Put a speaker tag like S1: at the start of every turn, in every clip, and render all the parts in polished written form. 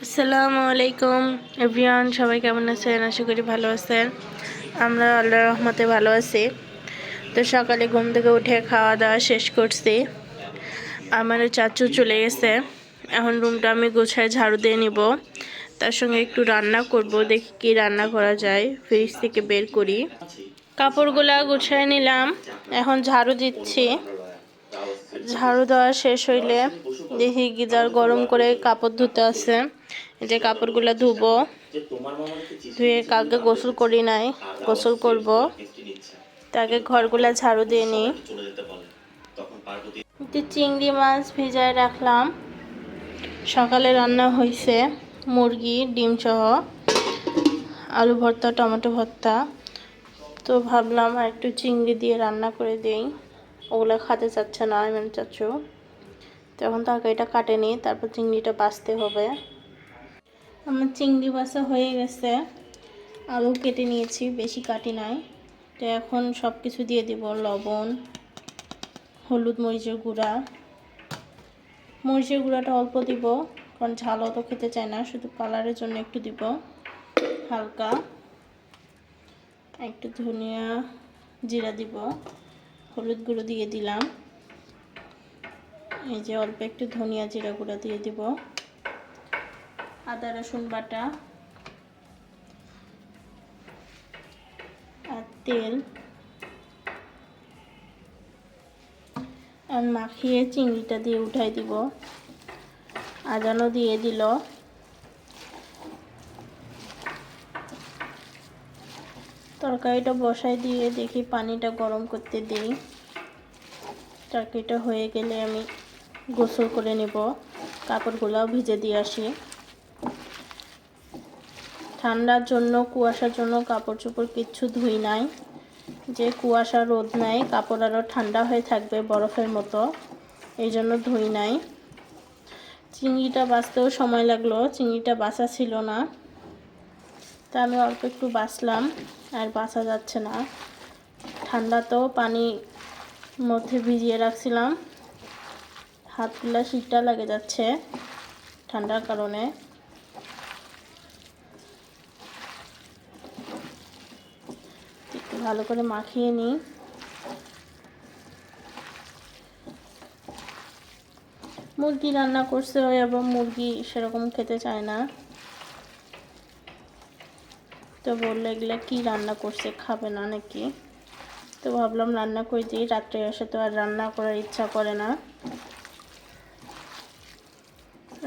S1: আসসালামু আলাইকুম এভরিওয়ান, সবাই কেমন আছেন? আশা করি ভালো আছেন। আমরা আল্লাহর রহমতে ভালো আছি। তো সকালে ঘুম থেকে উঠে খাওয়া দাওয়া শেষ করছি। আমার চাচু চলে গেছে। এখন রুমটা আমি গোছায় ঝাড়ু দিয়ে নিব, তার সঙ্গে একটু রান্না করব। দেখি কি রান্না করা যায়, ফ্রিজ থেকে বের করি। কাপড়গুলা গুছায় নিলাম, এখন ঝাড়ু দিচ্ছি। ঝাড়ু দেওয়া শেষ হইলে দেখি গিজার গরম করে কাপড় ধুতে আছে। যে কাপড়গুলো ধুবো, ধুয়ে কালকে গোসল করি নাই, গোসল করব। তাকে ঘরগুলা ঝাড়ু দিয়ে নিই। চিংড়ি মাছ ভিজায় রাখলাম। সকালে রান্না হয়েছে মুরগি ডিম সহ, আলু ভর্তা, টমেটো ভর্তা। তো ভাবলাম আর একটু চিংড়ি দিয়ে রান্না করে দিই। ওগুলো খেতে চাচ্ছে না আমার চাচু। তখন তরকারিটা কাটে নিই, তারপর চিংড়িটা বাছতে হবে। আমার চিংড়ি বাছা হয়ে গেছে। আলু কেটে নিয়েছি, বেশি কাটি নাই। তো এখন সব কিছু দিয়ে দিব, লবণ, হলুদ, মরিচের গুঁড়া। মরিচের গুঁড়াটা অল্প দিব, কারণ ঝাল অত খেতে চায় না, শুধু কালারের জন্য একটু দিব হালকা। একটু ধনিয়া জিরা দিব, হলুদ গুঁড়ো দিয়ে দিলাম। এই যে অল্প একটু ধনিয়া জিরা গুঁড়া দিয়ে দিব। আদা রসুন বাটা আর তেল। আর মাখিয়ে চিংড়িটা দিয়ে উঠাই দিব। আজানও দিয়ে দিল। তরকারিটা বসাই দিয়ে দেখি পানিটা গরম করতে দিই। তরকারিটা হয়ে গেলে আমি গোসল করে নেব, কাপড়গুলোও ভিজে দিয়ে আসি। ঠান্ডার জন্য, কুয়াশার জন্য কাপড় চোপড় কিচ্ছু ধুই নাই। যে কুয়াশা রোদ নাই, কাপড় আরও ঠান্ডা হয়ে থাকবে বরফের মতো, এই জন্য ধুই নাই। চিংড়িটা বাছতেও সময় লাগলো, চিংড়িটা বাছা ছিল না। তা আমি অল্প একটু বাছলাম, আর বাছা যাচ্ছে না। ঠান্ডা তো, পানি মধ্যে ভিজিয়ে রাখছিলাম, হাতগুলা শীতটা লেগে যাচ্ছে ঠান্ডার কারণে। একটু ভালো করে মাখিয়ে নিই। মুরগি রান্না করছে, এবং মুরগি সেরকম খেতে চায় না। তো বললো এগুলো কি রান্না করছে, খাবে না নাকি। তো ভাবলাম রান্না করে দিই, রাত্রে এসে তো আর রান্না করার ইচ্ছা করে না।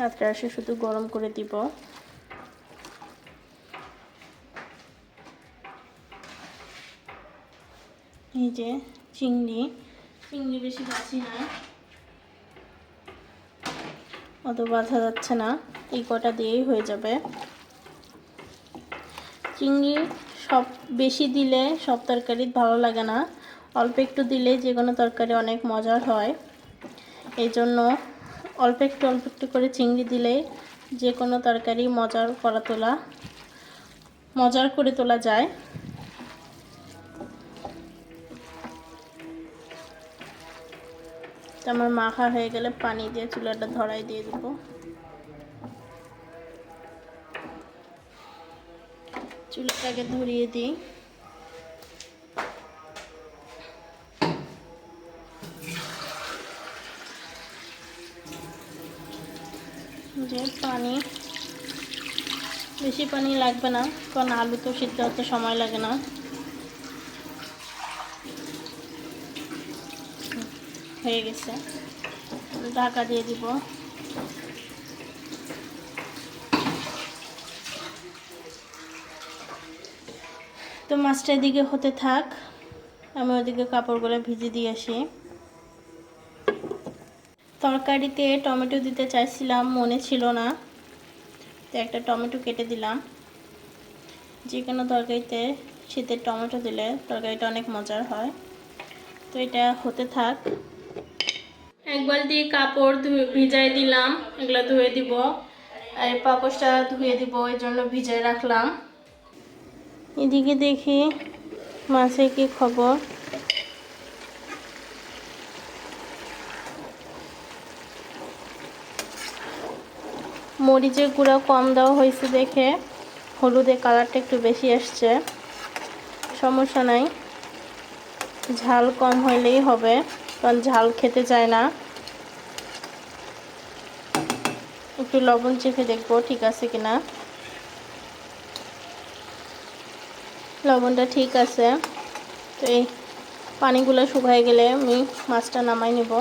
S1: রাত্রে এসে শুধু গরম করে দিব। এই যে চিংড়ি বেশি বাছি না, অত বাছা যাচ্ছে না, এই কটা দিয়েই হয়ে যাবে। চিংড়ি সব বেশি দিলে সব তরকারি ভালো লাগে না, অল্প একটু দিলে যে কোনো তরকারি অনেক মজার হয়। এই জন্য অল্প একটু করে চিংড়ি দিলে যে কোনো তরকারি মজার করে তোলা যায়। আমার মাখা হয়ে গেলে পানি দিয়ে চুলাটা ধরাই দিয়ে দেবো। চুলাটাকে ধরিয়ে দিই। যে পানি, বেশি পানি লাগবে না, কারণ আলু তো সিদ্ধ হতে সময় লাগে না। হয়ে গেছে, ঢাকা দিয়ে দিব। তো মাছটা এদিকে হতে থাক, আমি ওদিকে কাপড়গুলো ভিজে দিয়ে আসি। তরকারিতে টমেটো দিতে চাইছিলাম, মনে ছিল না, তো একটা টমেটো কেটে দিলাম। যে কোনো তরকারিতে শীতের টমেটো দিলে তরকারিটা অনেক মজার হয়। তো এটা হতে থাক। এক বালতি কাপড় ভিজাই দিলাম, এগুলো ধুয়ে দিব। আর পাপোশটা ধুয়ে দিব, এই জন্য ভিজাই রাখলাম। এদিকে দেখি মাছের কি খবর। মরিচের গুঁড়া কম দেওয়া হয়েছে দেখে হলুদের কালারটা একটু বেশি আসছে, সমস্যা নাই, ঝাল কম হইলেই হবে, কারণ ঝাল খেতে চায় না। একটু লবণ চেখে দেখবো ঠিক আছে কিনা। লবণটা ঠিক আছে। তো এই পানিগুলো শুকায় গেলে আমি মাছটা নামাই নেব।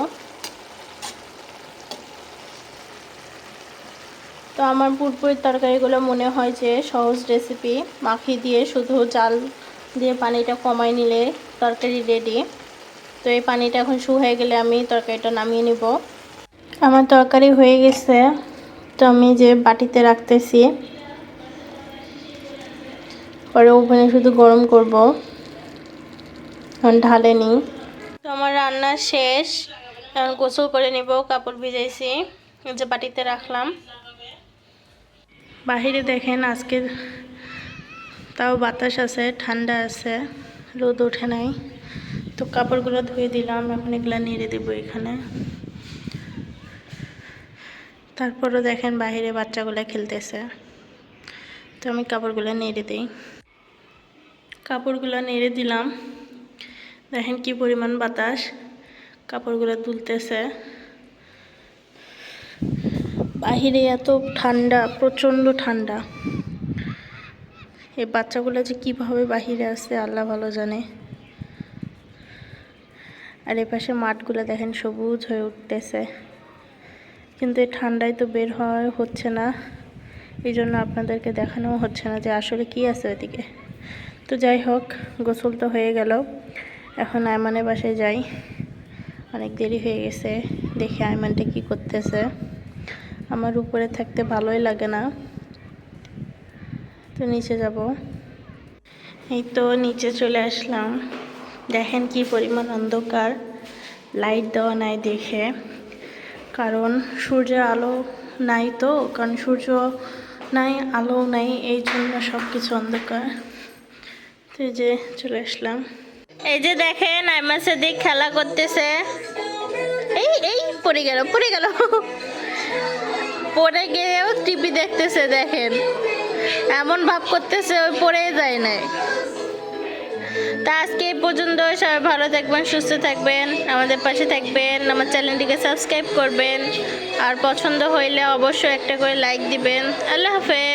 S1: তো আমার পুরপুরির তরকারিগুলো মনে হয় যে সহজ রেসিপি, মাখিয়ে দিয়ে শুধু জাল দিয়ে পানিটা কমাই নিলে তরকারি রেডি। তো এই পানিটা এখন শুকিয়ে গেলে আমি তরকারিটা নামিয়ে নিব। আমার তরকারি হয়ে গেছে, তো আমি যে বাটিতে রাখতেছি, পরে ওভেনে শুধু গরম করব, এখন ঢালে নিই। তো আমার রান্না শেষ, এখন গোসল করে নিব। কাপড় ভিজাইছি, যে বাটিতে রাখলাম। বাহিরে দেখেন আজকে তাও বাতাস আছে, ঠান্ডা আছে, রোদ ওঠে নাই। তো কাপড়গুলো ধুয়ে দিলাম, এখন এগুলো নেড়ে দেবো এখানে। তারপরও দেখেন বাহিরে বাচ্চাগুলো খেলতেছে, তো আমি কাপড়গুলো নেড়ে দিই। কাপড়গুলো নেড়ে দিলাম, দেখেন কি পরিমাণ বাতাস, কাপড়গুলো তুলতেছে। বাহিরে এত ঠান্ডা, প্রচণ্ড ঠান্ডা। এই বাচ্চাগুলো যে কীভাবে বাহিরে আছে আল্লাহ ভালো জানে। আর এপাশে মাঠগুলো দেখেন সবুজ হয়ে উঠতেছে, কিন্তু এই ঠান্ডায় তো বের হওয়া হচ্ছে না, এই জন্য আপনাদেরকে দেখানোও হচ্ছে না যে আসলে কি আছে ওইদিকে। তো যাই হোক, গোসল তো হয়ে গেল, এখন আয়মানের বাসায় যাই। অনেক দেরি হয়ে গেছে, দেখি আয়মানটা কি করতেছে। আমার উপরে থাকতে ভালোই লাগে না, তো নিচে যাব। এই তো নিচে চলে আসলাম, দেখেন কি পরিমাণ অন্ধকার, লাইট দেওয়া নাই দেখে, কারণ সূর্যের আলো নাই, তো কারণ সূর্য নাই, আলো নাই, এই জন্য সব কিছু অন্ধকার। তো এই যে চলে আসলাম, এই যে দেখেন আইমান সাদিক খেলা করতেছে। এই এই পড়ে গেল, পড়ে গেল, পড়ে গিয়েও টিভি দেখতেছে। দেখেন এমন ভাব করতেছে ওই পড়েই যায় নাই। তা আজকে এই পর্যন্ত, সবাই ভালো থাকবেন, সুস্থ থাকবেন, আমাদের পাশে থাকবেন, আমার চ্যানেলটিকে সাবস্ক্রাইব করবেন, আর পছন্দ হইলে অবশ্যই একটা করে লাইক দিবেন। আল্লাহ হাফেজ।